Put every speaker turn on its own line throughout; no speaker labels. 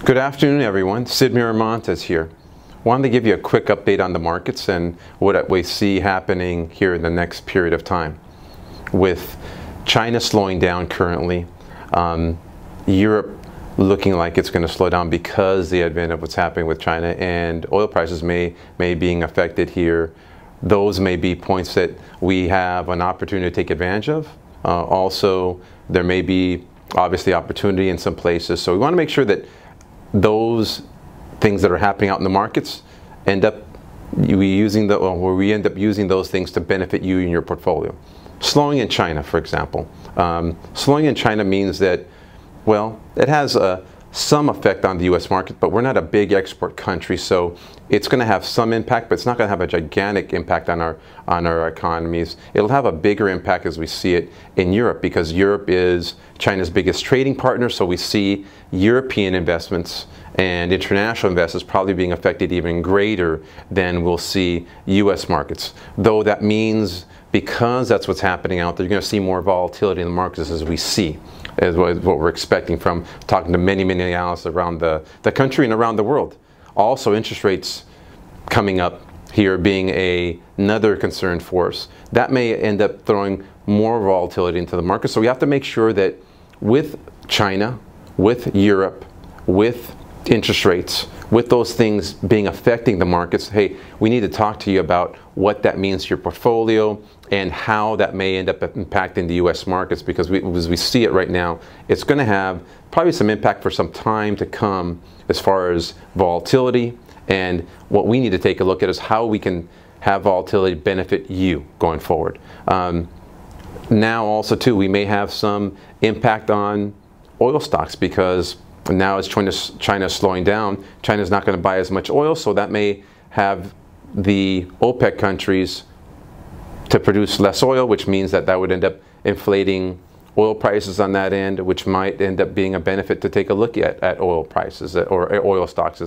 Good afternoon, everyone. Sid Miramontes here. Wanted to give you a quick update on the markets and what we see happening here in the next period of time. With China slowing down currently, Europe looking like it's going to slow down because the advent of what's happening with China, and oil prices may being affected here. Those may be points that we have an opportunity to take advantage of. Also, there may be obviously opportunity in some places. So we want to make sure that those things that are happening out in the markets end up using those things to benefit you in your portfolio. Slowing in China, for example. Slowing in China means that, well, it has some effect on the U.S. market, but we're not a big export country, so it's going to have some impact, but it's not going to have a gigantic impact on our economies. It'll have a bigger impact as we see it in Europe, because Europe is China's biggest trading partner, so we see European investments and international investors probably being affected even greater than we'll see U.S. markets. Though that means, because that's what's happening out there, you're going to see more volatility in the markets as we see, as what we're expecting from talking to many analysts around the country and around the world. Also, interest rates coming up here being another concern for us. That may end up throwing more volatility into the market. So we have to make sure that with China, with Europe, with interest rates, with those things being affecting the markets, hey, we need to talk to you about what that means to your portfolio and how that may end up impacting the U.S. markets, because as we see it right now, it's going to have probably some impact for some time to come as far as volatility. And what we need to take a look at is how we can have volatility benefit you going forward. Now also too, we may have some impact on oil stocks, because now as China's slowing down, China's not going to buy as much oil, so that may have the OPEC countries to produce less oil, which means that would end up inflating oil prices on that end, which might end up being a benefit to take a look at oil prices or oil stocks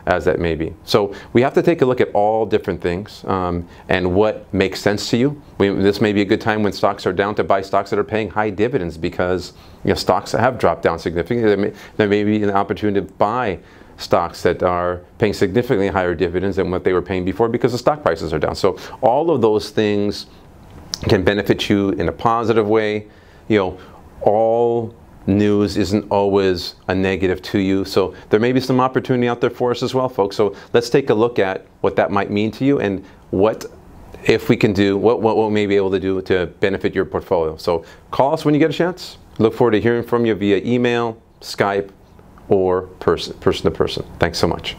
as that may be. So we have to take a look at all different things and what makes sense to you. This may be a good time when stocks are down to buy stocks that are paying high dividends, because stocks have dropped down significantly. There may be an opportunity to buy stocks that are paying significantly higher dividends than what they were paying before, because the stock prices are down. So all of those things can benefit you in a positive way. All news isn't always a negative to you, so there may be some opportunity out there for us as well, folks. So let's take a look at what that might mean to you, and what, if we can do, what we may be able to do to benefit your portfolio. So call us when you get a chance. Look forward to hearing from you via email, Skype, or person to person. Thanks so much.